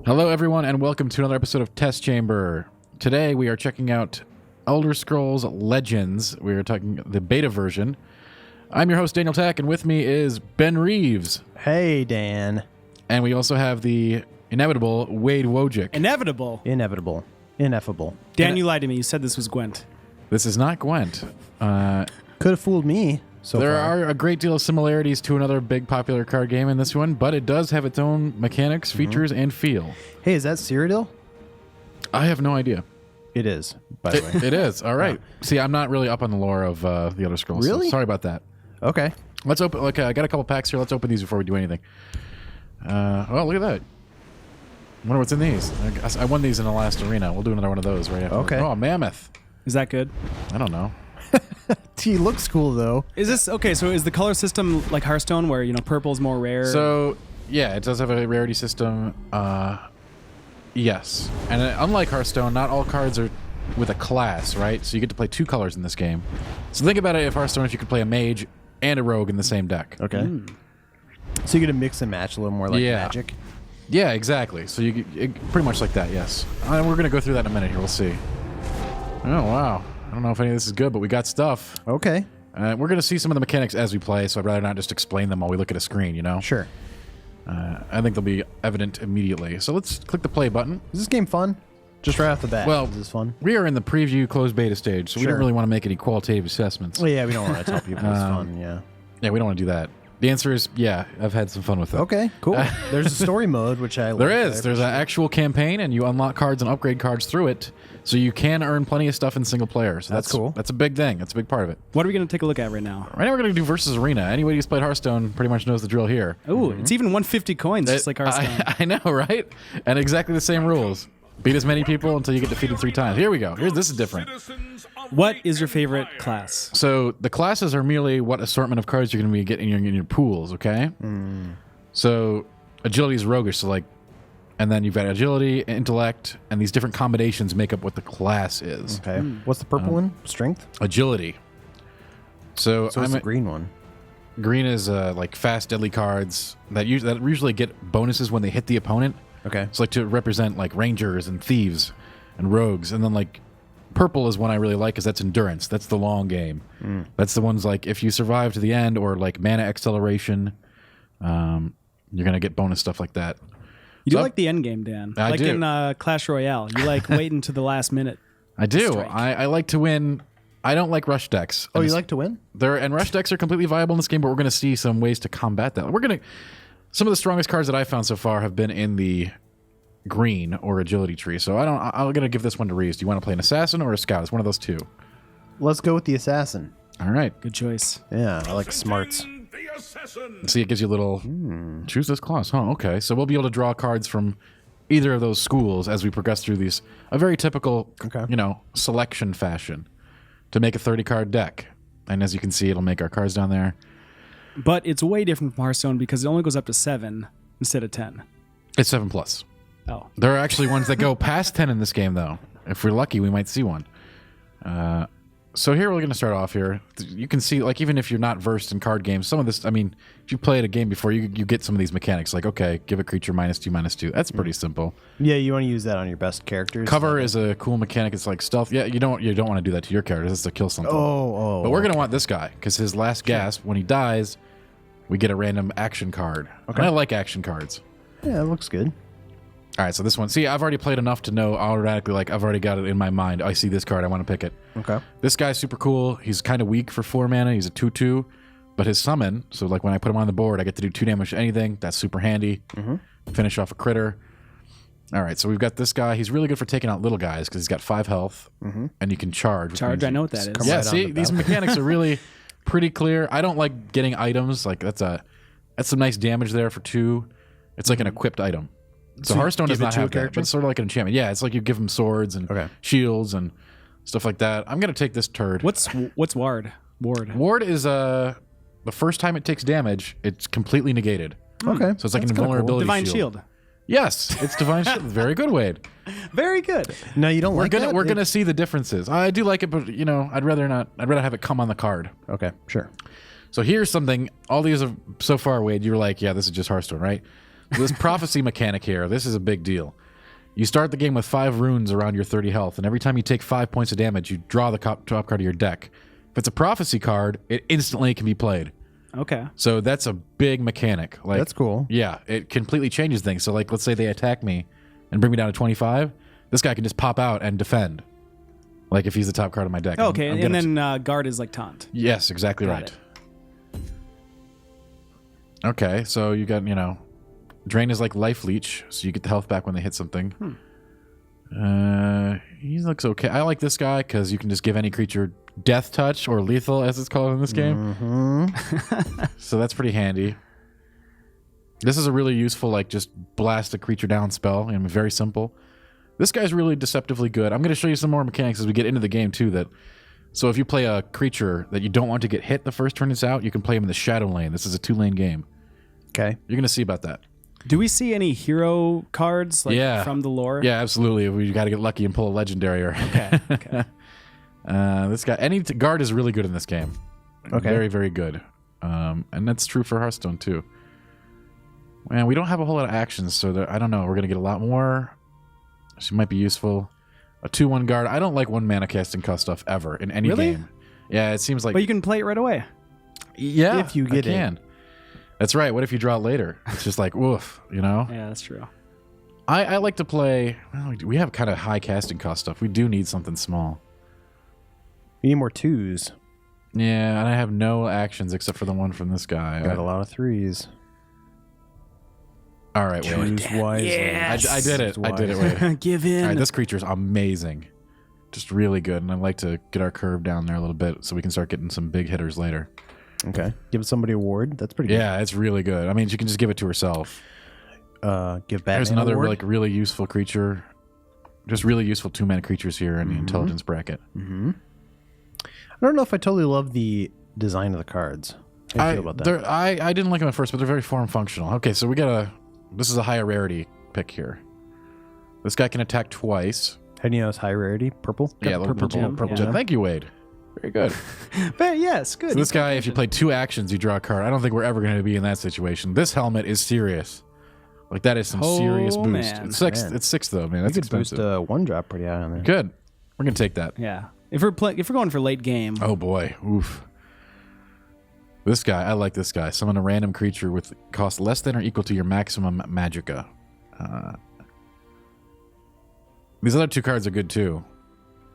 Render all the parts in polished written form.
Hello, everyone, and welcome to another episode of Test Chamber. Today, we are checking out Elder Scrolls Legends. We are talking the beta version. I'm your host, Daniel Tack, and with me is Ben Reeves. Hey, Dan. And we also have the inevitable Wade Wojcik. Inevitable. Ineffable. Dan, you lied to me. You said this was Gwent. This is not Gwent. Could have fooled me There far. are a great deal of similarities to another big popular card game in this one, but it does have its own mechanics, features, and feel. Hey, is that Cyrodiil? I have no idea. It is, by the way. It is. All right. See, I'm not really up on the lore of the Elder Scrolls. Really? So sorry about that. Okay. Let's open. Okay, I got a couple packs here. Let's open these before we do anything. Oh, look at that. I wonder what's in these. I won these in the last arena. We'll do another one of those right after. Okay. Oh, mammoth. Is that good? I don't know. He looks cool, though. Is this okay? So is the color system like Hearthstone, where purple's more rare? So yeah, it does have a rarity system. Yes, and unlike Hearthstone, not all cards are with a class, right? So you get to play two colors in this game. So think about it: if Hearthstone, if you could play a mage and a rogue in the same deck. Okay. So you get to mix and match a little more like Magic? Yeah, exactly. So pretty much like that. Yes. We're gonna go through that in a minute. Here, we'll see. Oh wow. I don't know if any of this is good, but we got stuff. Okay. We're going to see some of the mechanics as we play, so I'd rather not just explain them while we look at a screen, you know? Sure. I think they'll be evident immediately. So let's click the play button. Is this game fun? Just right off the bat. Well, is this fun? We are in the preview closed beta stage, so we Sure. don't really want to make any qualitative assessments. Well, yeah, we don't want to tell people it's fun, yeah. Yeah, we don't want to do that. The answer is, yeah, I've had some fun with it. Okay, cool. There's a story mode, which I like. There is. There's an actual campaign, and you unlock cards and upgrade cards through it, so you can earn plenty of stuff in single player. So That's cool. That's a big thing. That's a big part of it. What are we going to take a look at right now? Right now we're going to do versus arena. Anybody who's played Hearthstone pretty much knows the drill here. Oh, it's even 150 coins, just like Hearthstone. I know, right? And exactly the same rules. Beat as many people until you get defeated 3 times. Here we go. This is different. What is your favorite class? So the classes are merely what assortment of cards you're going to be getting in your pools, okay? So agility is roguish, so and then you've got agility, intellect, and these different combinations make up what the class is. Okay. What's the purple one? Strength? Agility. So So what's the green one? green is like fast, deadly cards that usually get bonuses when they hit the opponent. Okay. It's like to represent like rangers and thieves and rogues. And then like purple is one I really like because that's endurance. That's the long game. That's the ones like if you survive to the end or like mana acceleration, you're going to get bonus stuff like that. You do like the end game, Dan. I like do. in Clash Royale. You like waiting to the last minute. I do. Strike. I like to win. I don't like rush decks. Oh, you like to win? And rush decks are completely viable in this game, but we're going to see some ways to combat that. Some of the strongest cards that I found so far have been in the green or agility tree. So I'm going to give this one to Reeves. Do you want to play an assassin or a scout? It's one of those two. Let's go with the assassin. All right. Good choice. Yeah, I like smarts. See, it gives you a little choose this class. Huh, okay. So we'll be able to draw cards from either of those schools as we progress through these. A very typical, selection fashion to make a 30-card deck. And as you can see, it'll make our cards down there. But it's way different from Hearthstone because it only goes up to 7 instead of 10. It's 7+. Oh. There are actually ones that go past 10 in this game, though. If we're lucky, we might see one. So here we're going to start off here. You can see, like, even if you're not versed in card games, some of this, I mean, if you played a game before, you get some of these mechanics. Like, okay, give a creature -2/-2. That's pretty simple. Yeah, you want to use that on your best characters. Cover is a cool mechanic. It's like stealth. Yeah, you don't want to do that to your characters. It's to kill something. Oh. But we're going to want this guy, because his last gasp, when he dies, we get a random action card. Okay. And I like action cards. Yeah, it looks good. All right, so this one. See, I've already played enough to know automatically, like, I've already got it in my mind. I see this card. I want to pick it. Okay. This guy's super cool. He's kind of weak for 4 mana. He's a 2/2. But his summon, so, like, when I put him on the board, I get to do 2 damage to anything. That's super handy. Finish off a critter. All right, so we've got this guy. He's really good for taking out little guys because he's got 5 health. And you can charge. which Charge, means I know what that is. Come Yeah, right on see, the these mechanics are really pretty clear. I don't like getting items. Like, that's some nice damage there for 2. It's like an equipped item. So Hearthstone does give it not to a have that, character? but it's sort of like an enchantment. Yeah, it's like you give them swords and shields and stuff like that. I'm going to take this turd. What's Ward? Ward is the first time it takes damage, it's completely negated. Okay. So it's like an That's kinda invulnerability Divine Shield. Yes, it's Divine Shield. Very good, Wade. Very good. No, you don't like that? We're gonna see the differences. I do like it, but I'd rather not. I'd rather have it come on the card. Okay, sure. So here's something. All these are so far, Wade. You were like, yeah, this is just Hearthstone, right? This prophecy mechanic here, this is a big deal. You start the game with 5 runes around your 30 health, and every time you take 5 points of damage, you draw the top card of your deck. If it's a prophecy card, it instantly can be played. Okay. So that's a big mechanic. Like, That's cool. Yeah, it completely changes things. So, like, let's say they attack me and bring me down to 25. This guy can just pop out and defend. Like, if he's the top card of my deck. Okay, I'm and then guard is like taunt. Yes, exactly Got right. Okay, so you got, Drain is like Life Leech, so you get the health back when they hit something. He looks okay. I like this guy because you can just give any creature Death Touch or Lethal, as it's called in this game. So that's pretty handy. This is a really useful, like, just blast a creature down spell. Very simple. This guy's really deceptively good. I'm going to show you some more mechanics as we get into the game, too. So if you play a creature that you don't want to get hit the first turn it's out, you can play him in the Shadow Lane. This is a 2-lane game. Okay. You're going to see about that. Do we see any hero cards from the lore? Yeah, absolutely. We got to get lucky and pull a legendary. Okay. This guy, guard is really good in this game. Okay. Very, very good. And that's true for Hearthstone, too. Man, we don't have a whole lot of actions, so I don't know. We're going to get a lot more. She might be useful. A 2/1 guard. I don't like 1 mana casting cost stuff ever in any game. Yeah, it seems like... But you can play it right away. Yeah, if you get it. That's right. What if you draw it later? It's just like, woof, Yeah, that's true. I like to play... Well, we have kind of high casting cost stuff. We do need something small. We need more 2s. Yeah, and I have no actions except for the one from this guy. Got a lot of 3s. All right, Wade. Choose wisely. Yes. I did it. I did it, Wade. Give in. All right, this creature's amazing. Just really good, and I'd like to get our curve down there a little bit so we can start getting some big hitters later. Okay. Give somebody a ward. That's pretty good. Yeah, it's really good. I mean, she can just give it to herself. Give Batman There's another a ward. like really useful creature. Just really useful 2-mana creatures here in the intelligence bracket. I don't know if I totally love the design of the cards. How do you feel about that? I didn't like them at first, but they're very form functional. Okay, so we got this is a higher rarity pick here. This guy can attack twice. How do you know it's high rarity? Purple? Yeah, purple gem. Purple Yeah. gem. Thank you, Wade. Very good. But yes, good. So this guy, if you play 2 actions, you draw a card. I don't think we're ever going to be in that situation. This helmet is serious. Like, that is some serious boost. Man. It's 6. Man. It's 6 though, man. You That's could expensive. boost a 1-drop pretty high on there. Good. We're going to take that. Yeah. If we're going for late game. Oh boy. Oof. This guy, I like this guy. Summon a random creature with cost less than or equal to your maximum magicka. These other 2 cards are good too.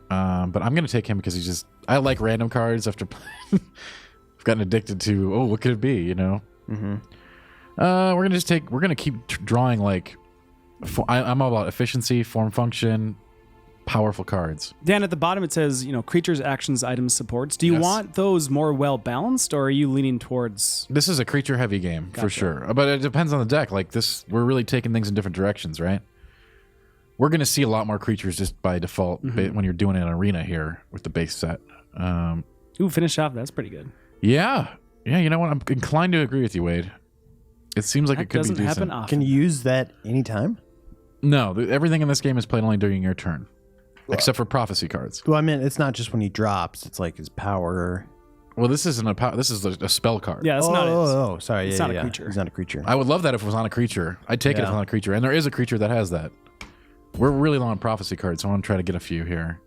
But I'm going to take him because I like random cards after I've gotten addicted to, what could it be, Mm-hmm. We're going to keep drawing like, I'm all about efficiency, form function, powerful cards. Dan, at the bottom it says, creatures, actions, items, supports. Do you Yes. want those more well balanced, or are you leaning towards? This is a creature heavy game for Gotcha. sure. But it depends on the deck. Like this, we're really taking things in different directions, right? We're going to see a lot more creatures just by default when you're doing an arena here with the base set. Ooh, finish off. That's pretty good. Yeah. Yeah, you know what? I'm inclined to agree with you, Wade. It seems like That it could be doesn't decent. happen often. Can you use that anytime? No, everything in this game is played only during your turn. Except for prophecy cards. Well, I mean, it's not just when he drops. It's like his power. Well, this isn't this is a spell card. Yeah, that's not it. Sorry. It's yeah, not a yeah. creature. He's not a creature. I would love that if it was on a creature. I'd take it if it was on a creature. And there is a creature that has that. We're really low on prophecy cards, so I want to try to get a few here.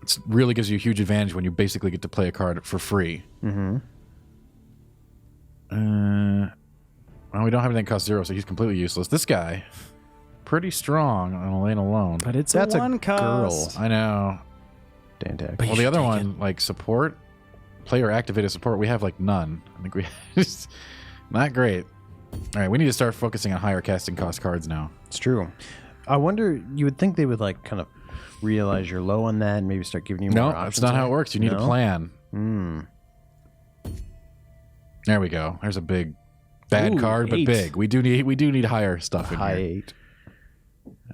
It really gives you a huge advantage when you basically get to play a card for free. Mm-hmm. Well, we don't have anything that costs 0, so he's completely useless. This guy, pretty strong on a lane alone. But it's That's a a one cost. I know. Dantak. But Well, the other one, like support, player activated support, we have like none. I think we just not great. All right, we need to start focusing on higher casting cost cards now. It's true. I wonder, you would think they would like kind of realize you're low on that and maybe start giving you more No, options. that's not how it works. You need a No? plan. Hmm. There we go. There's a big bad Ooh, card, but 8. big. We do need higher stuff in High here.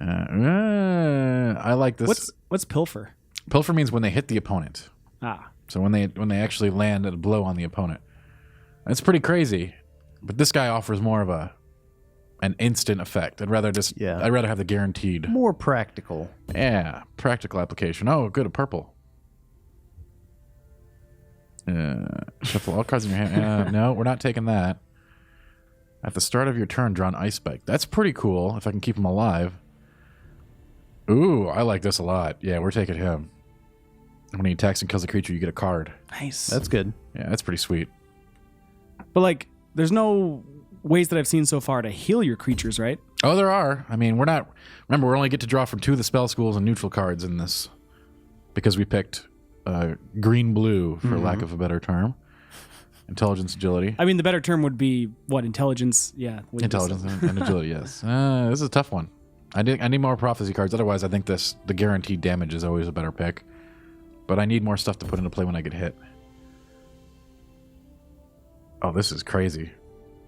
8. I like this. What's pilfer? Pilfer means when they hit the opponent. Ah, So when they actually land a blow on the opponent. It's pretty crazy. But this guy offers more of an instant effect. I'd rather have the guaranteed. More practical. Yeah, practical application. Oh, good, a purple. Shuffle all cards in your hand. No, we're not taking that. At the start of your turn, draw an ice spike. That's pretty cool if I can keep him alive. Ooh, I like this a lot. Yeah, we're taking him. When he attacks and kills a creature, you get a card. Nice. That's good. Yeah, that's pretty sweet. But like, there's no ways that I've seen so far to heal your creatures, right? Oh, there are. I mean, we're not... Remember, we only get to draw from 2 of the spell schools and neutral cards in this. Because we picked green-blue, for lack of a better term. Intelligence, agility. I mean, the better term would be, what, intelligence? Yeah. Intelligence and agility, yes. This is a tough one. I need more prophecy cards. Otherwise, I think the guaranteed damage is always a better pick. But I need more stuff to put into play when I get hit. Oh, this is crazy.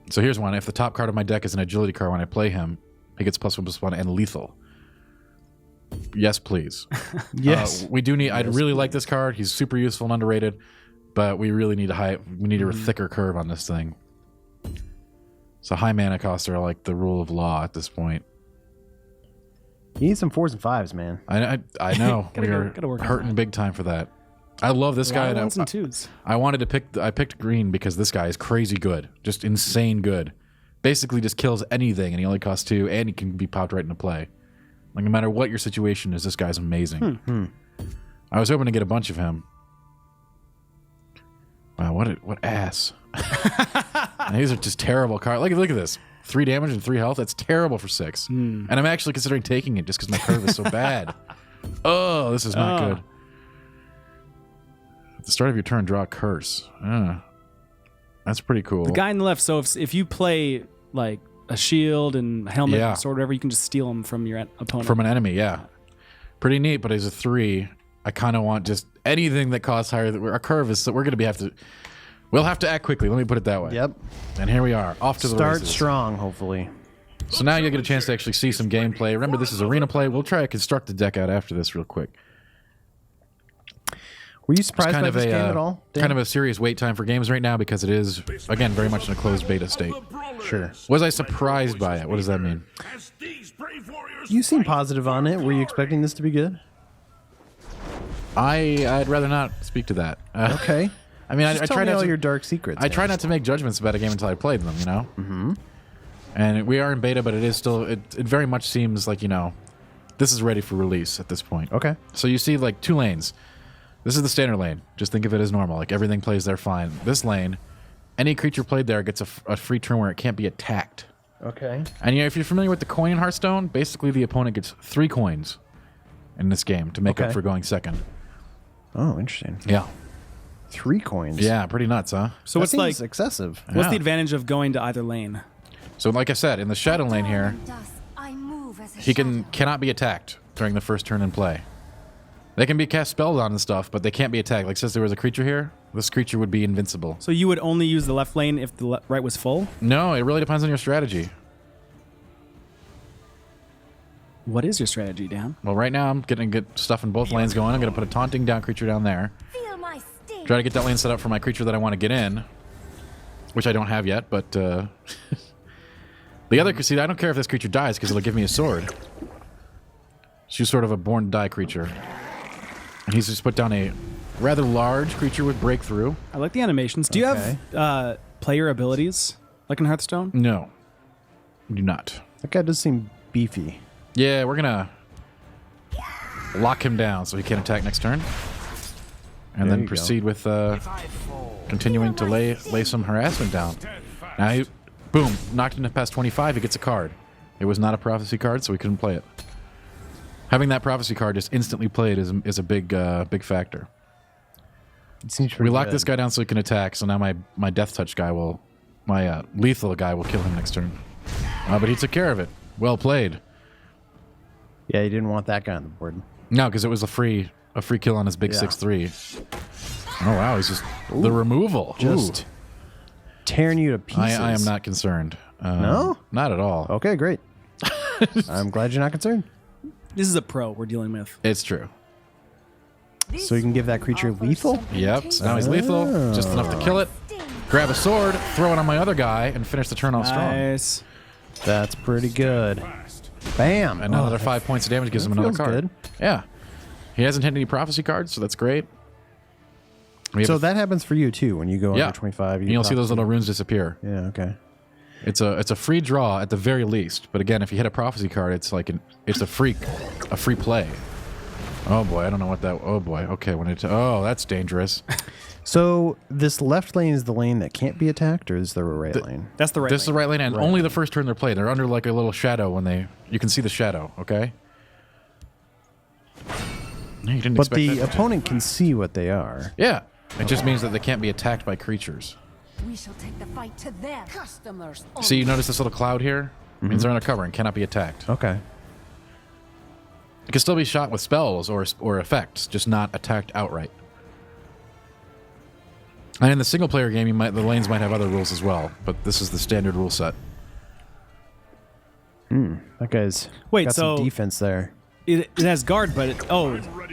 So here's one. If the top card of my deck is an agility card, when I play him, he gets +1/+1 and lethal. Yes, please. Yes. We do need... I'd really like this card. He's super useful and underrated. But we really need a thicker curve on this thing. So high mana costs are like the rule of law at this point. You need some 4s and 5s, man. I know. We are hurting big time for that. I love this guy. Ones and twos. I wanted to pick... I picked green because this guy is crazy good. Just insane good. Basically just kills anything, and he only costs 2, and he can be popped right into play. Like, no matter what your situation is, this guy's amazing. I was hoping to get a bunch of him. Wow, what ass. And these are just terrible cards. Look at this. 3 damage and 3 health. That's terrible for 6. And I'm actually considering taking it just because my curve is so bad. Oh, this is not good. At the start of your turn, draw a curse. That's pretty cool. The guy on the left, so if you play like a shield and a helmet and sword, whatever, you can just steal them from your opponent. From an enemy, yeah. Pretty neat, but as a 3, I kind of want just anything that costs higher. Our curve is, so we're going to we'll have to act quickly. Let me put it that way. Yep. And here we are, off to the Start races. strong, hopefully. So now you'll get a chance to actually see some gameplay. Remember, this is arena play. We'll try to construct the deck out after this real quick. Were you surprised by this game at all, Dan? Kind of a serious wait time for games right now because it is, again, very much in a closed beta state. Sure. Was I surprised by it? What does that mean? You seem positive on it. Were you expecting this to be good? I'd rather not speak to that. Okay. I mean, I tell try me not all to, your dark secrets. I try not to make judgments about a game until I played them, you know? Mm-hmm. And we are in beta, but it is still, it very much seems like, you know, this is ready for release at this point. Okay. So you see like 2 lanes. This is the standard lane. Just think of it as normal. Like everything plays there fine. This lane, any creature played there gets a free turn where it can't be attacked. Okay. And if you're familiar with the coin in Hearthstone, basically the opponent gets 3 coins in this game to make up for going second. Oh, interesting. Yeah. 3 coins. Yeah, pretty nuts, huh? So That what's like seems excessive. what's the advantage of going to either lane? So like I said, in the Shadow lane here, he cannot be attacked during the first turn in play. They can be cast spells on and stuff, but they can't be attacked. Like, since there was a creature here, this creature would be invincible. So you would only use the left lane if the right was full? No, it really depends on your strategy. What is your strategy, Dan? Well, right now I'm getting good stuff in both lanes going. I'm going to put a taunting down creature down there. Try to get that lane set up for my creature that I want to get in, which I don't have yet, but the other, see, I don't care if this creature dies because it'll give me a sword. She's sort of a born to die creature. And he's just put down a rather large creature with breakthrough. I like the animations. Do you have player abilities like in Hearthstone? No, we do not. That guy does seem beefy. Yeah, we're going to lock him down so he can't attack next turn. And There then you proceed with continuing to lay some harassment down. Now, he, boom, knocked him past 25, he gets a card. It was not a prophecy card, so we couldn't play it. Having that prophecy card just instantly played is a big factor. It seems We locked this guy down so he can attack, so now my death touch guy will, my lethal guy will kill him next turn. But he took care of it. Well played. Yeah, you didn't want that guy on the board. No, because it was a free kill on his big 6/3. Oh wow, he's just the removal. Just tearing you to pieces. I am not concerned. No? Not at all. Okay, great. I'm glad you're not concerned. This is a pro we're dealing with. It's true. So you can give that creature lethal? Yep. So now he's lethal, just enough to kill it. Grab a sword, throw it on my other guy, and finish the turn off strong. Nice. That's pretty good. Bam. And another 5 points of damage gives him another feels card. good. Yeah. He hasn't hit any prophecy cards, so that's great. So that happens for you too when you go Yeah. under 25. And you'll see those little runes disappear. Yeah, okay. It's a free draw at the very least. But again, if you hit a prophecy card, it's like it's a free play. Oh boy, I don't know what that. Oh boy, okay. Oh, that's dangerous. So this left lane is the lane that can't be attacked, or is there a right lane? That's the right. This is the right lane, and Right. only the first turn they're played. They're under like a little shadow when you can see the shadow. Okay. No, you didn't But expect the that. opponent can see what they are. Yeah, it just means that they can't be attacked by creatures. We shall take the fight to them. Customers. See, you notice this little cloud here? Means they're under cover and cannot be attacked. Okay. It can still be shot with spells or effects, just not attacked outright. And in the single player game, the lanes might have other rules as well, but this is the standard rule set. That guy's got some defense there. It has guard, but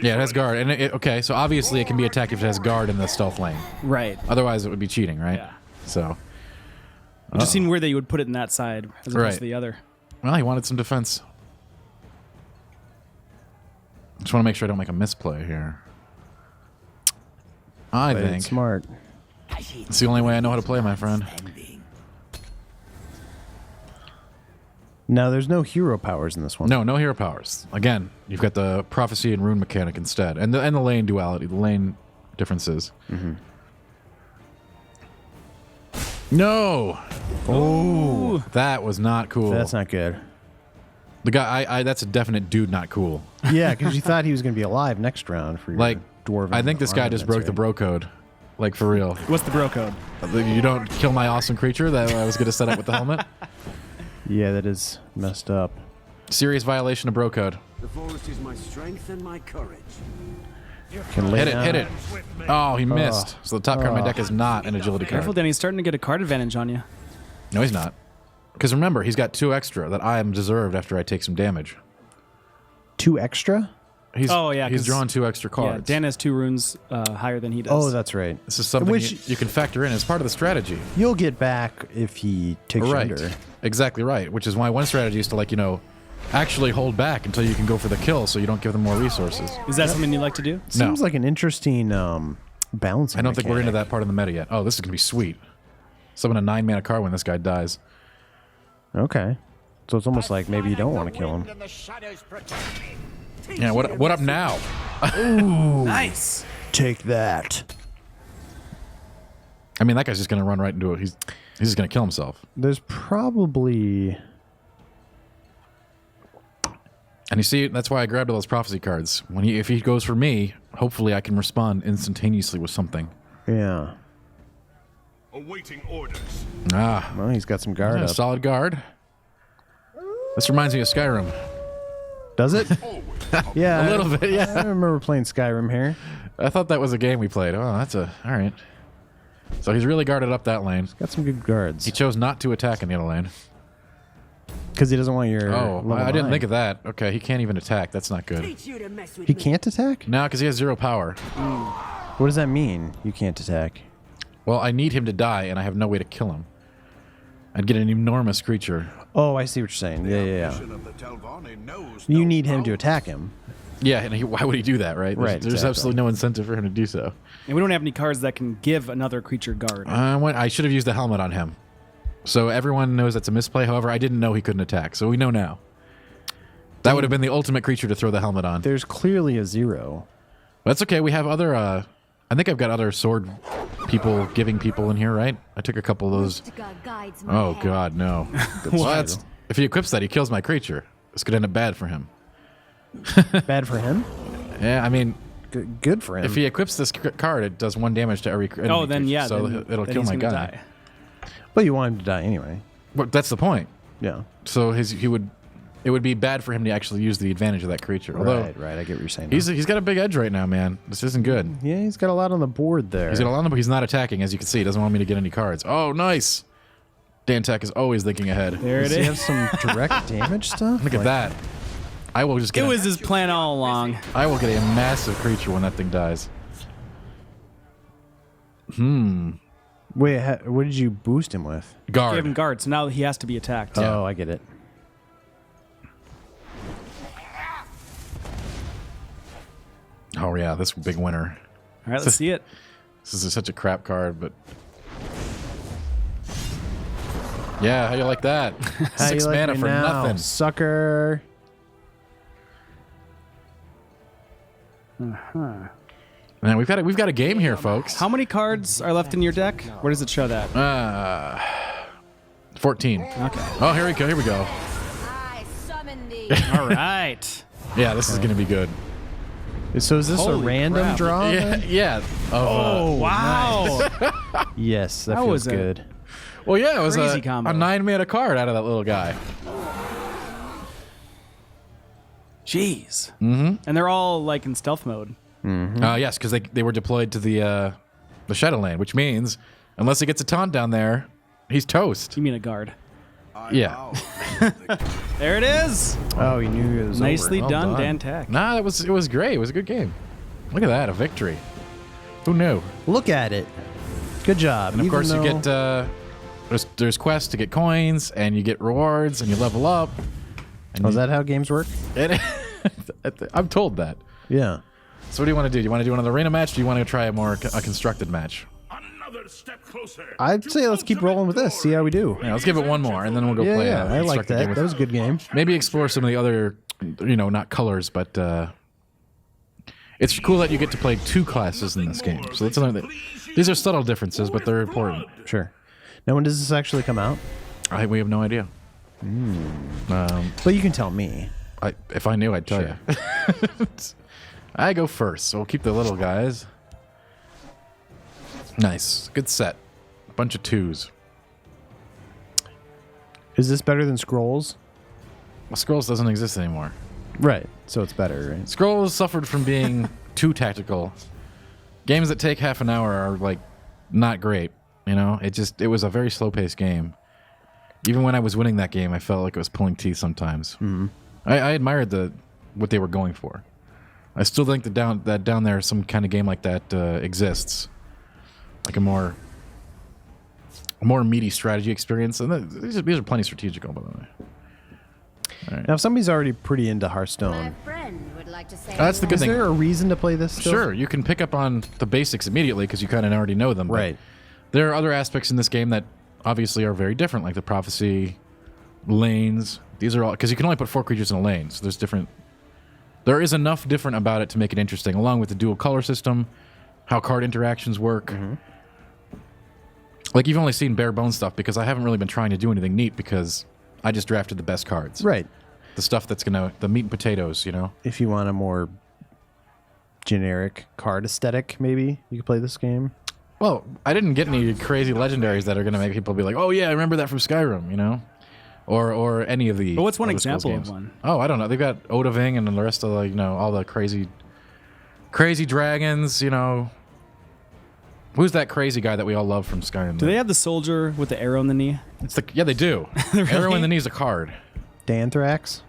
Yeah, it has guard, and okay, so obviously it can be attacked if it has guard in the stealth lane. right. Otherwise, it would be cheating, right? Yeah. So, It just seemed weird that you would put it in that side as opposed Right. to the other. well, he wanted some defense. Just want to make sure I don't make a misplay here. I Played it think smart. it's the only way I know how to play, my friend. Now, there's no hero powers in this one. No hero powers. Again, you've got the prophecy and rune mechanic instead, and the lane duality, the lane differences. No. Oh, that was not cool. That's not good. The guy. That's a definite dude. Not cool. Yeah, because you thought he was going to be alive next round for your Like dwarven. I think this guy just broke the bro code. Like for real. What's the bro code? You don't kill my awesome creature that I was going to set up with the helmet. Yeah, that is messed up. Serious violation of bro code. The forest is my strength and my courage. Can lay Hit it, down. hit it. Oh, he missed. So the top card of my deck is not an agility Careful, card. Danny. He's starting to get a card advantage on you. No, he's not. Because remember, he's got 2 extra that I am deserved after I take some damage. 2 extra? He's, Oh, yeah, he's 'cause- drawn 2 extra Yeah, cards. Dan has 2 runes higher than he does. Oh, that's right. This is something Which you can factor in as part of the strategy. you'll get back if he takes you Right. under. Exactly right. Which is why one strategy is to actually hold back until you can go for the kill so you don't give them more resources. Is that something you like to do? Seems like an interesting balancing I don't think we're into mechanic. that part of the meta yet. Oh, this is going to be sweet. Summon a 9-mana card when this guy dies. Okay. So it's almost like maybe you don't want to kill him. Yeah, what up now? Nice. Take that. I mean, that guy's just going to run right into it. He's just going to kill himself. There's probably... And you see, that's why I grabbed all those prophecy cards. If he goes for me, hopefully I can respond instantaneously with something. Yeah. Awaiting orders. Ah, Well, he's got some guard a up. solid guard. This reminds me of Skyrim. Does it? Yeah. A little bit, yeah. I remember playing Skyrim here. I thought that was a game we played. Oh, all right. So he's really guarded up that lane. Got some good guards. He chose not to attack in the other lane. Because he doesn't want your... Oh, level I didn't 9. think of that. Okay, he can't even attack. That's not good. Teach you to mess with He me. can't attack? No, because he has 0 power. What does that mean? You can't attack. Well, I need him to die, and I have no way to kill him. I'd get an enormous creature. Oh, I see what you're saying. Yeah. Of the Telvanni knows You no need him to power. attack him. Yeah, and why would he do that, right? Right, There's exactly. absolutely no incentive for him to do so. And we don't have any cards that can give another creature guard. I should have used the helmet on him. So everyone knows that's a misplay. However, I didn't know he couldn't attack, so we know now. That would have been the ultimate creature to throw the helmet on. There's clearly a 0. That's okay. We have other... I think I've got other sword people giving people in here, right? I took a couple of those. Guides my Oh, hand. God, no. If he equips that, he kills my creature. This could end up bad for him. Bad for him? Yeah, I mean, Good for him. if he equips this card, it does 1 damage to every enemy Oh, then creature, yeah. So then, it'll then kill he's my gonna guy. die. But you want him to die anyway. But that's the point. Yeah. So it would be bad for him to actually use the advantage of that creature. Although Right. I get what you're saying. he's got a big edge right now, man. This isn't good. Yeah, he's got a lot on the board there. He's got a lot of, but he's not attacking, as you can see. He doesn't want me to get any cards. Oh, nice. Dan Tack is always thinking ahead. There it Does he have is. some direct damage stuff? Look at that. I will just get. It was his plan all along. I will get a massive creature when that thing dies. Wait, what did you boost him with? Guard. Give him guard, so now he has to be attacked. Yeah. Oh, I get it. Oh yeah, this big winner. All right, let's see it. This is such a crap card, but Yeah, how you like that? How 6 you like mana me for now, nothing. sucker. Man, we've got a game here, folks. How many cards are left in your deck? Where does it show that? 14. Okay. Oh, here we go. Here we go. I summon thee. All right. Yeah, this is gonna be good. So is this Holy a random crap. draw? Yeah, then? yeah. Oh, wow. Yes, that That feels was a- good. Well, yeah, it was Crazy a combo. 9-mana card out of that little guy. Jeez. Mm-hmm. And they're all like in stealth mode. Yes, because they were deployed to the Shadowland, which means unless he gets a taunt down there, he's toast. You mean a guard? Yeah. There it is. Oh, he knew it was Nicely over. done, done. Dan Tack. Nah, it was great. It was a good game. Look at that, a victory. Who knew? Look at it. Good job. And of course, you get there's quests to get coins, and you get rewards, and you level up. And Oh, is that how games work? I'm told that. Yeah. So what do you want to do? Do you want to do another arena match? Or do you want to try a more a constructed match? Another step closer. I'd say let's keep rolling with this. See how we do. Yeah, let's give it one more, and then we'll go Yeah, play. yeah. a I like constructed game that. with- That was a good game. Maybe explore some of the other, not colors, but it's cool that you get to play 2 classes in this game. So that's another. These are subtle differences, but they're important. Sure. Now, when does this actually come out? We have no idea. But you can tell me. If I knew, I'd tell you. I go first, so we'll keep the little guys. Nice, good set. Bunch of 2s. Is this better than Scrolls? Well, Scrolls doesn't exist anymore. Right. So it's better, right? Scrolls suffered from being too tactical. Games that take half an hour are like not great. It was a very slow paced game. Even when I was winning that game, I felt like it was pulling teeth sometimes. Mm-hmm. I admired what they were going for. I still think that down there some kind of game like that exists, like a more meaty strategy experience. And these are plenty strategical, by the way. Now, if somebody's already pretty into My Hearthstone, friend would like to say. That's the good is thing. there a reason to play this still? Sure, you can pick up on the basics immediately because you kind of already know them. but Right. There are other aspects in this game that obviously are very different, like the prophecy, lanes. These are all because you can only put 4 creatures in a lane, so there's different. There is enough different about it to make it interesting, along with the dual color system, how card interactions work. Mm-hmm. Like you've only seen bare bones stuff because I haven't really been trying to do anything neat because I just drafted the best cards. Right. The stuff that's the meat and potatoes, If you want a more generic card aesthetic, maybe you could play this game. Well, I didn't get any crazy legendaries that are going to make people be like, "Oh yeah, I remember that from Skyrim," or any of the. But what's one other Scrolls example of games. one? Oh, I don't know. They've got Odahving and then the rest of the, all the crazy dragons. Who's that crazy guy that we all love from Skyrim? Do they have the soldier with the arrow in the knee? Yeah, they do. Arrow in the knee's a card. Danthrax,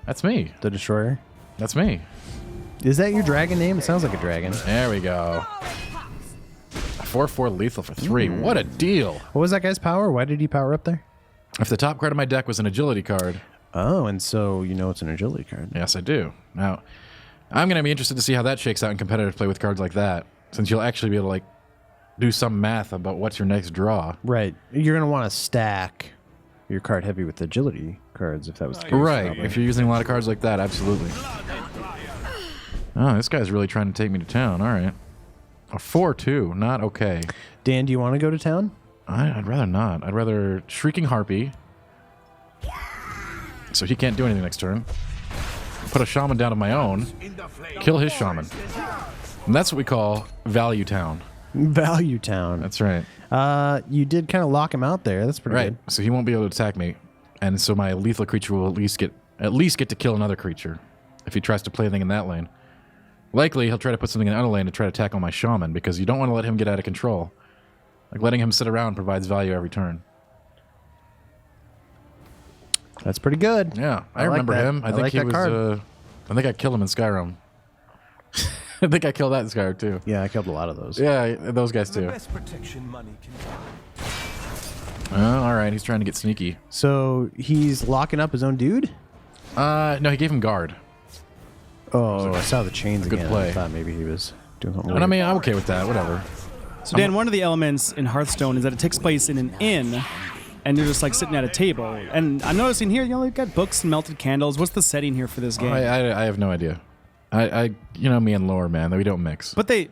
That's me. the Destroyer. That's me. Is that your dragon name? It sounds like a dragon. There we go. 4/4 lethal for 3. What a deal! What was that guy's power? Why did he power up there? If the top card of my deck was an agility card, Oh, and so it's an agility card. yes, I do. Now, I'm going to be interested to see how that shakes out in competitive play with cards like that, since you'll actually be able to do some math about what's your next draw. Right. You're going to want to stack your card heavy with agility cards if that was the case. Right. probably. If you're using a lot of cards like that, absolutely. Oh, this guy's really trying to take me to town. All right. A 4/2. Not okay. Dan, do you want to go to town? I'd rather not. I'd rather Shrieking Harpy. So he can't do anything next turn. Put a shaman down of my own. Kill his shaman. And that's what we call Value Town. Value Town. That's right. You did kind of lock him out there. That's pretty Right. good. So he won't be able to attack me. And so my lethal creature will at least get to kill another creature if he tries to play anything in that lane. Likely, he'll try to put something in the other lane to try to tackle my shaman because you don't want to let him get out of control. Like letting him sit around provides value every turn. That's pretty good. Yeah, I like remember that. him. I think like he that was. card. I think I killed him in Skyrim. I think I killed that in Skyrim too. Yeah, I killed a lot of those. Yeah, those guys too. Best protection money can buy. Oh, all right, he's trying to get sneaky. So he's locking up his own dude? No, he gave him guard. Oh, I saw the chains good again. play. I thought maybe he was doing something. And I weird. mean, I'm okay with that. Whatever. So Dan, one of the elements in Hearthstone is that it takes place in an inn, and you're just like sitting at a table. And I'm noticing here, they've got books and melted candles. What's the setting here for this game? I have no idea. You know me and lore, man. We don't mix. But do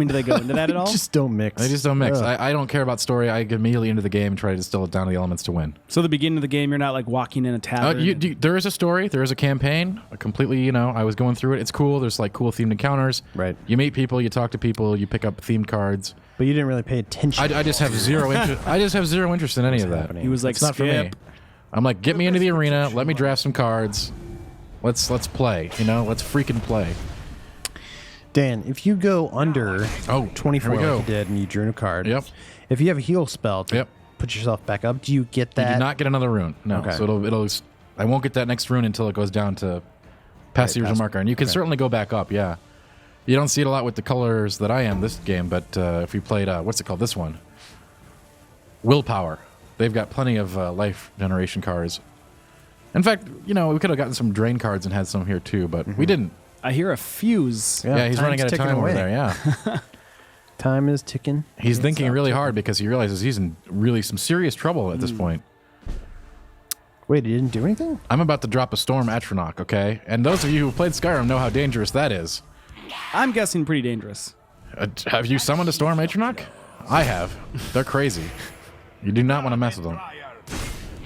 they go into that at all? Just don't mix. They just don't mix. I don't care about story. I get immediately into the game and try to distill it down to the elements to win. So the beginning of the game, you're not like walking in a tavern. There is a story. There is a campaign. Completely, I was going through it. It's cool. There's like cool themed encounters. Right. You meet people. You talk to people. You pick up themed cards. But you didn't really pay attention. I just have zero interest. I just have zero interest in any of that. happening? He was like, It's not for me. Skip. I'm like, get me into the arena. Let me draft some cards. Let's play. Let's freaking play. Dan, if you go under 24 here we go. like you did and you drew a card, Yep. if you have a heal spell to Yep. put yourself back up, do you get that? You do not get another rune. No. Okay. So I won't get that next rune until it goes down to past the user marker. And you can certainly go back up, yeah. You don't see it a lot with the colors that I am this game, but if you played, what's it called, this one? Willpower. They've got plenty of life generation cards. In fact, we could have gotten some drain cards and had some here too, but we didn't. I hear a fuse. Yeah, he's running out of ticking time away. over there, yeah. Time is ticking. He's thinking really hard because he realizes he's in really some serious trouble at this point. Wait, he didn't do anything? I'm about to drop a Storm Atronach, okay? And those of you who played Skyrim know how dangerous that is. I'm guessing pretty dangerous. Have you summoned a Storm Atronach? I have. They're crazy. You do not want to mess with them.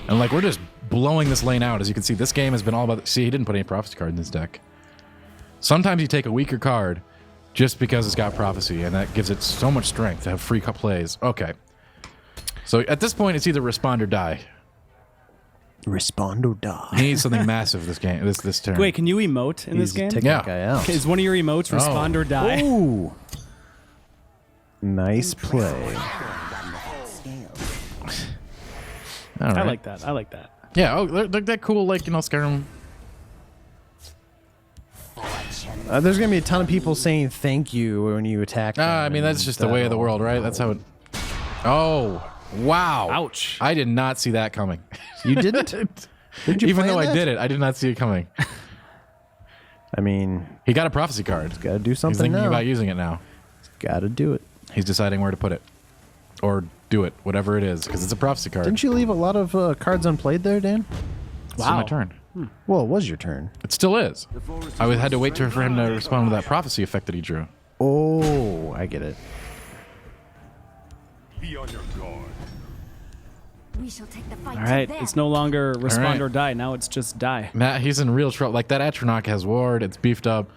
And we're just blowing this lane out. As you can see, this game has been all about... See, he didn't put any Prophecy card in his deck. Sometimes you take a weaker card just because it's got Prophecy, and that gives it so much strength to have free plays. Okay. So at this point, it's either respond or die. Respond or die. He needs something massive this game, this turn. Wait, can you emote in this He's game? taking Yeah. that guy out. Is one of your emotes respond or die? Ooh. Nice play. All right. I like that. I like that. Yeah, they're that cool, Skyrim. There's going to be a ton of people saying thank you when you attack them. I mean, that's just the way of the world, right? That's how it... Oh, wow. Ouch. I did not see that coming. You didn't? Did you Even plan though I that? did it, I did not see it coming. I mean, He got a Prophecy card. got to do He's something thinking now. about using it now. Got to do it. He's deciding where to put it. Or do it, whatever it is, because it's a Prophecy card. Didn't you leave a lot of cards unplayed there, Dan? It's my turn. Well, it was your turn. It still is. I had to wait for him to respond to that Prophecy effect that he drew. Oh, I get it. Be on your guard. We shall take the fight All right. to them. It's no longer respond right. or die. Now it's just die. Matt, he's in real trouble. Like, that Atronach has ward. It's beefed up.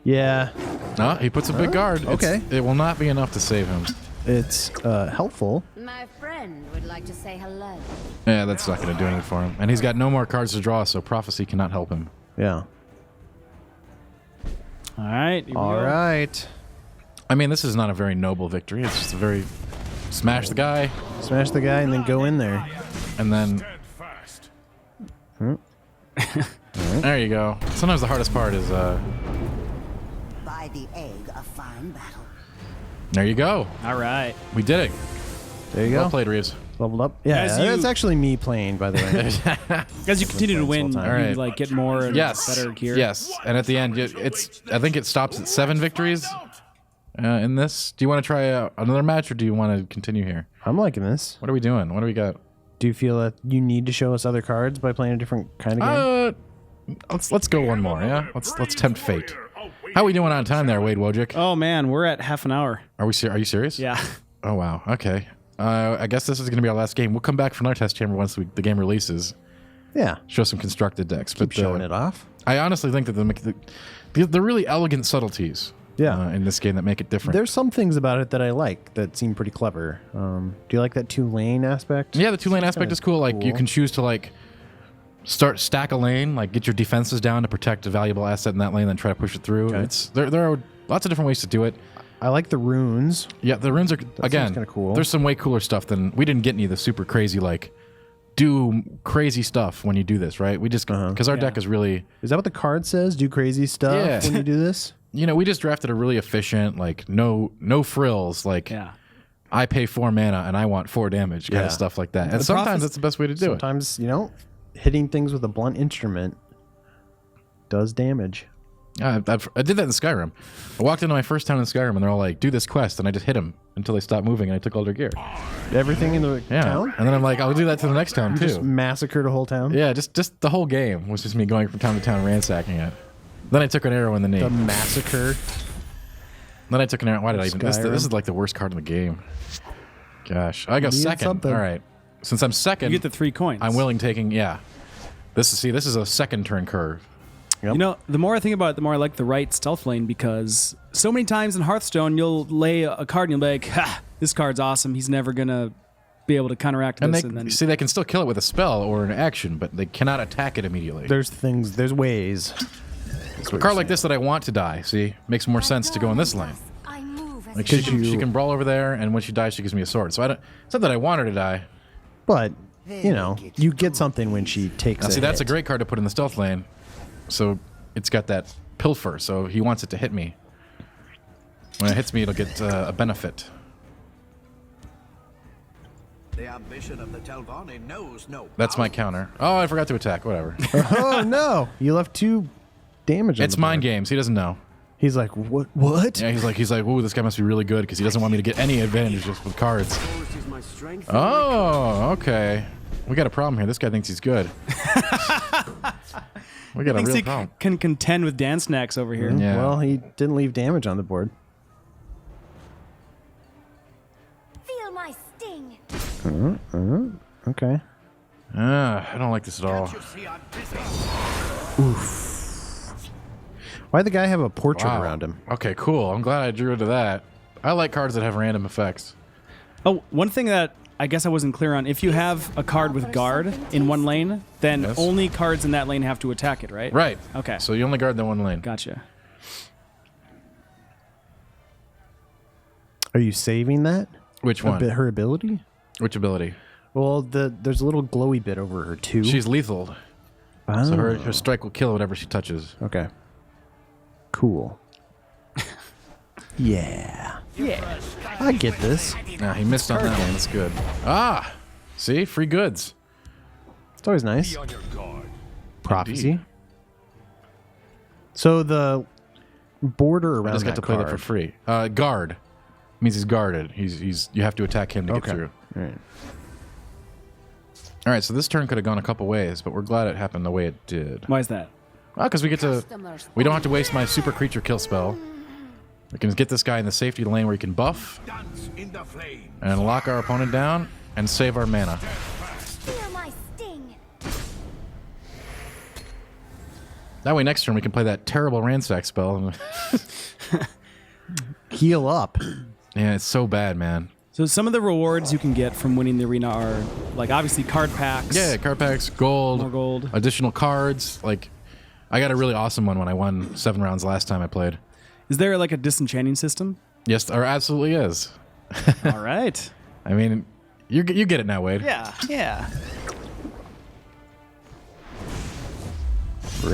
Yeah, No, he puts a big guard. okay. It will not be enough to save him. it's helpful. My friend would like to say hello. Yeah, that's not going to do anything for him. And he's got no more cards to draw, so Prophecy cannot help him. Yeah. All right. Here we All go. right. I mean, this is not a very noble victory. It's just a very... Smash the guy, Smash the guy and then go in there. and then... Stand fast. There you go. Sometimes the hardest part is... By the egg, a fine battle. There you go. All right. We did it. There you Well go. played, Reeves. Leveled up. Yeah, As you- that's actually me playing, by the way. As you continue to win, All you right. like get more and Yes. better gear. Yes. And at the end, I think it stops at 7 victories in this. Do you want to try another match, or do you want to continue here? I'm liking this. What are we doing? What do we got? Do you feel that you need to show us other cards by playing a different kind of game? Let's go one more, yeah? Let's tempt fate. How are we doing on time there, Wade Wojcik? Oh man, we're at half an hour. Are you serious? Yeah. Oh, wow. Okay. I guess this is going to be our last game. We'll come back for another test chamber once the game releases. Yeah. Show some constructed decks. Keep showing it off. I honestly think that the really elegant subtleties in this game that make it different. There's some things about it that I like that seem pretty clever. Do you like that 2-lane aspect? Yeah, the 2-lane aspect is cool. Like, you can choose to, stack a lane, get your defenses down to protect a valuable asset in that lane, then try to push it through. Okay. There are lots of different ways to do it. I like the runes. Yeah, the runes are, again, kinda cool. There's some way cooler stuff than... We didn't get any of the super crazy, do crazy stuff when you do this, right? We just... Because our deck is really... Is that what the card says? Do crazy stuff Yeah. when you do this? We just drafted a really efficient, no frills, Yeah. I pay 4 mana and I want 4 damage, kind Yeah. of stuff like that. And The sometimes prophecy- that's the best way to do it. Sometimes, hitting things with a blunt instrument does damage. I did that in Skyrim. I walked into my first town in Skyrim, and they're all like, "Do this quest," and I just hit them until they stopped moving, and I took all their gear. Everything in the town? And then I'm like, I'll do that to the next town too. Just massacred a whole town? Yeah, just the whole game was just me going from town to town ransacking it. Then I took an arrow in the knee. The massacre. Then I took an arrow. Why did I even? This is like the worst card in the game. Gosh, I go second. Something. All right, since I'm second, You get the 3 coins. I'm willing taking. Yeah, this is a second turn curve. Yep. You know, the more I think about it, the more I like the right stealth lane, because so many times in Hearthstone, you'll lay a card and you'll be like, ha, this card's awesome. He's never going to be able to counteract And this. they can still kill it with a spell or an action, but they cannot attack it immediately. There's ways. A card like this that I want to die, see, makes more sense to go in this lane. I move as Like a she can brawl over there, and when she dies, she gives me a sword. So it's not that I want her to die. But, you know, you get something when she takes Now, a see, that's a hit. great card to put in the stealth lane. So it's got that pilfer, so he wants it to hit me. When it hits me, it'll get a benefit. The ambition of the Telvanni knows no. That's my counter. Oh, I forgot to attack. Whatever. Oh, no. You left 2 damage on It's the mind board. games. He doesn't know. He's like, what? Yeah, he's like, ooh, this guy must be really good because he doesn't want me to get any advantages with cards. Exposed is my strength and my Oh, okay. We got a problem here. This guy thinks he's good. We got a thinks real he problem. can contend with Dan Snacks over here. Yeah. Well, he didn't leave damage on the board. feel my sting. Okay. I don't like this at all. You see, I'm busy. Why'd the guy have a portrait Wow. around him? Okay, cool. I'm glad I drew into that. I like cards that have random effects. Oh, one thing that I guess I wasn't clear on, if you have a card with guard in one lane, then Yes. only cards in that lane have to attack it, right? Right. Okay. So you only guard that one lane. Gotcha. Are you saving that? Which one? Her ability? Which ability? Well, there's a little glowy bit over her too. She's lethal. oh. So her strike will kill whatever she touches. Okay. Cool. Yeah. I get this. Nah, he missed on that one. That's good. Ah! See? Free goods. It's always nice. Be on your guard. Prophecy. Indeed. So the border I around just got to play that for card- free. Guard. Means he's guarded. He's you have to attack him to get Okay. through. All right. All right, so this turn could have gone a couple ways, but we're glad it happened the way it did. Why is that? Well, because we don't have to waste my super creature kill spell. We can get this guy in the safety lane where he can buff Dance in the flame. and lock our opponent down and save our mana. Feel my sting. That way next turn we can play that terrible ransack spell. Heal up. Yeah, it's so bad, man. So some of the rewards you can get from winning the arena are, like, obviously card packs. Yeah, card packs, gold, More gold. additional cards. Like, I got a really awesome one when I won 7 rounds last time I played. Is there, like, a disenchanting system? Yes, there absolutely is. All right. I mean, you get it now, Wade. Yeah. Yeah.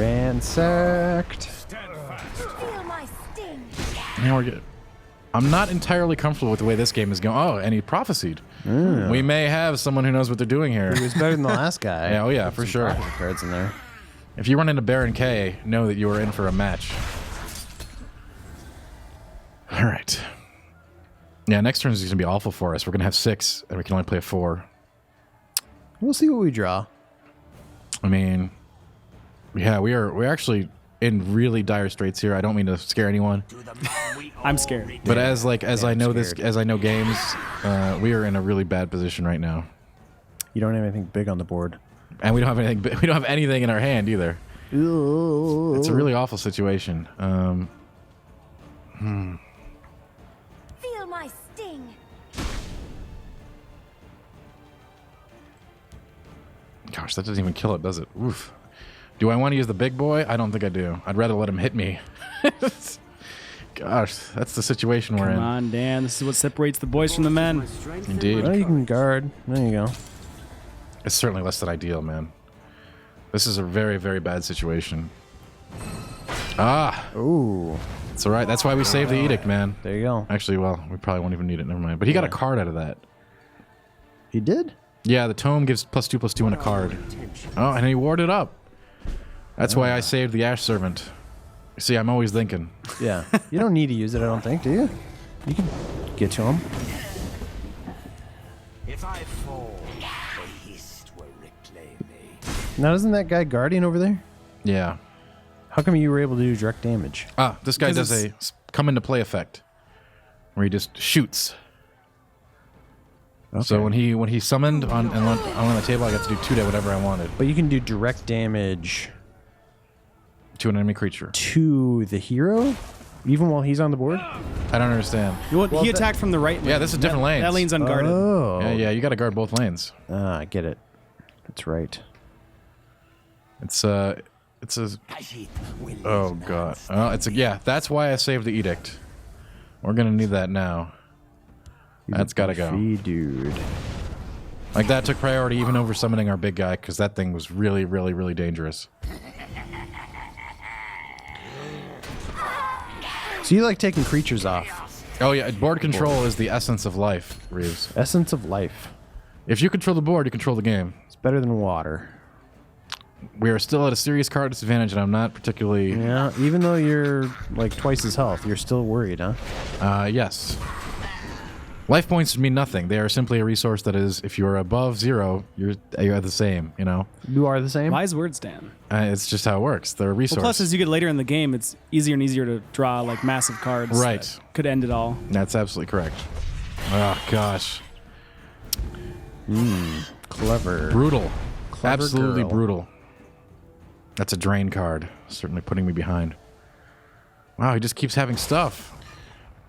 Ransacked. Feel my sting. Now we're good. I'm not entirely comfortable with the way this game is going. Oh, and he prophesied. We may have someone who knows what they're doing here. He was better than the last guy. Yeah, oh yeah, Put for some sure. prophecy cards in there. If you run into Baron K, know that you are in for a match. All right. Yeah, next turn is going to be awful for us. We're going to have 6, and we can only play a 4. We'll see what we draw. I mean, yeah, we're actually in really dire straits here. I don't mean to scare anyone, I'm scared. but as I know scared. as I know games, we are in a really bad position right now, You don't have anything big on the board. and we don't have anything. We don't have anything in our hand either. It's a really awful situation. Feel my sting. Gosh, that doesn't even kill it, does it? Oof. Do I want to use the big boy? I don't think I do. I'd rather let him hit me. Gosh, that's the situation we're Come in. on, Dan. This is what separates the boys from the men. My strength and Indeed. Well, you can guard. There you go. It's certainly less than ideal, man. This is a very, very bad situation. Ah, Ooh. it's all right. That's why we saved the edict, man. There you go. Actually, well, we probably won't even need it. Never mind. But he got a card out of that. He did? Yeah, the tome gives +2/+2 and a card. Oh, and he warded up. That's why I saved the Ash Servant. See, I'm always thinking. Yeah. You don't need to use it, I don't think, do you? You can get to him. If I fall, the East will reclaim me. Now, isn't that guy Guardian over there? Yeah. How come you were able to do direct damage? Ah, this guy 'Cause does a come into play effect where he just shoots. So when he summoned on the table, I got to do 2 to whatever I wanted But you can do direct damage to an enemy creature. to the hero, even while he's on the board? I don't understand. He attacked from the right lane. Yeah, this is different lanes. That lane's unguarded. Oh. Yeah, you got to guard both lanes. Ah, I get it. That's right. It's a. Oh god. Yeah. That's why I saved the edict. We're gonna need that now. That's gotta go. Fee dude. Like that took priority even over summoning our big guy because that thing was really, really, really dangerous. So you like taking creatures off. Oh yeah, board control is the essence of life, Reeves. Essence of life. If you control the board, you control the game. It's better than water. We are still at a serious card disadvantage, and I'm not particularly. Yeah, even though you're like twice his health, you're still worried, huh? Yes. Life points mean nothing. They are simply a resource that is, if you are above 0, you're the same. You know. You are the same? Wise words, Dan. It's just how it works. They're a resource. Well, plus, as you get later in the game, it's easier and easier to draw like massive cards. Right. that could end it all. That's absolutely correct. Oh gosh. Clever. Brutal. Clever Absolutely girl. brutal. That's a drain card. Certainly putting me behind. Wow, he just keeps having stuff.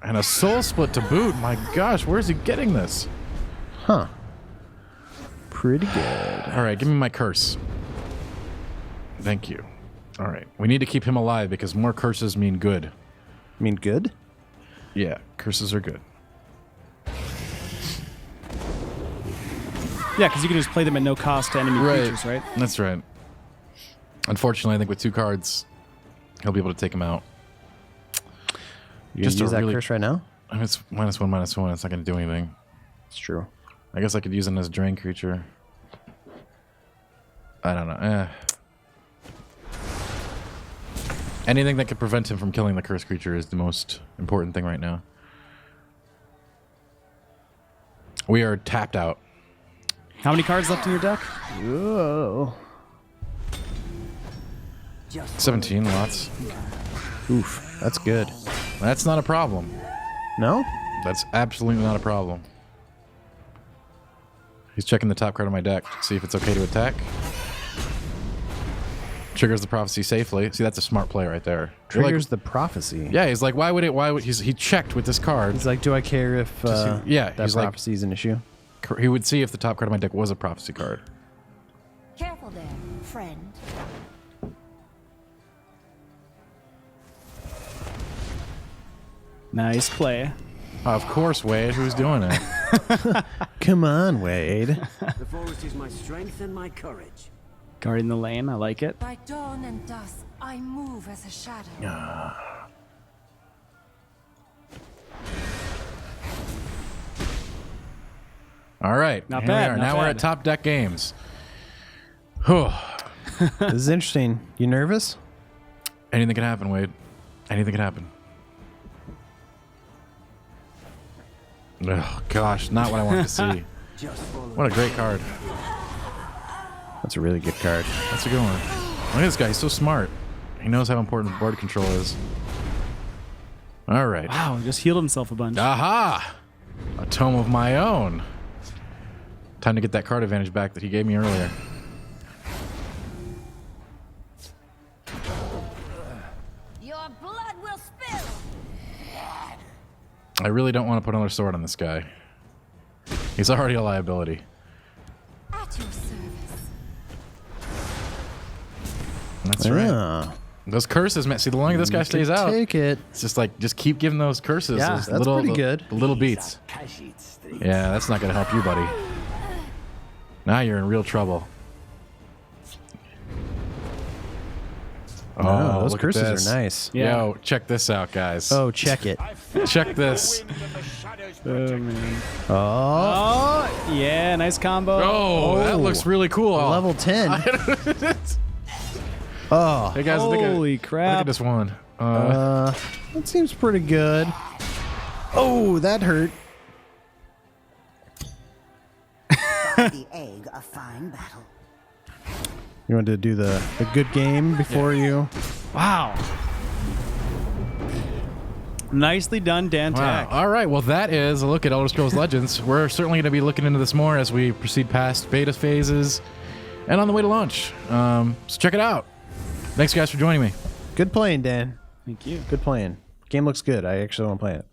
And a soul split to boot. My gosh, where's he getting this? Huh. Pretty good. All right, give me my curse. Thank you. All right. We need to keep him alive because more curses mean good. Mean good? Yeah, curses are good. Yeah, because you can just play them at no cost to enemy creatures, right? That's right. Unfortunately, I think with 2 cards, he'll be able to take him out. You Just just a use that really- curse right now? I mean, it's -1/-1. It's not going to do anything. It's true. I guess I could use him as a drain creature. I don't know. Anything that could prevent him from killing the cursed creature is the most important thing right now. We are tapped out. How many cards left in your deck? Whoa. 17, lots. Oof. That's good. That's not a problem. No? That's absolutely not a problem. He's checking the top card of my deck to see if it's okay to attack. Triggers the prophecy safely. See, that's a smart play right there. Triggers the prophecy. Yeah, he's like, why would he checked with this card. He's like, do I care if yeah, that he's like- prophecy is an issue? He would see if the top card of my deck was a prophecy card. Careful there, friend. Nice play. Of course, Wade. Who's doing it? Come on, Wade. The forest is my strength and my courage. Guarding the lane, I like it. By dawn and dusk, I move as a shadow. All right. Not here bad, we are. not Now we're bad. at top deck games. Whew. This is interesting. You nervous? Anything can happen, Wade. Anything can happen. Oh, gosh. Not what I wanted to see. Just follow. What a great card. That's a really good card. That's a good one. Look at this guy. He's so smart. He knows how important board control is. All right. Wow, just healed himself a bunch. Aha! A tome of my own. Time to get that card advantage back that he gave me earlier. Your blood will spill. I really don't want to put another sword on this guy. He's already a liability. At your service. That's right. Yeah. Those curses, man. See, the longer this guy stays out, Take it. it's just like, just keep giving those curses. Yeah, those that's little, pretty good. The little beats. Kashid's thing. Yeah, that's not going to help you, buddy. Now you're in real trouble. Oh, those look at curses this. are nice. Yeah. Yo, check this out, guys. Oh, check it. Check this. Oh, man. Oh, Oh, yeah, nice combo. Oh, that looks really cool. level 10. Oh, Hey, guys, Holy look crap. at this one. That seems pretty good. Oh, that hurt. By the egg, a fine battle. You want to do the good game before you? Wow. Nicely done, Dan Wow. Tack. All right. Well, that is a look at Elder Scrolls Legends. We're certainly going to be looking into this more as we proceed past beta phases and on the way to launch. So check it out. Thanks, guys, for joining me. Good playing, Dan. Thank you. Good playing. Game looks good. I actually want to play it.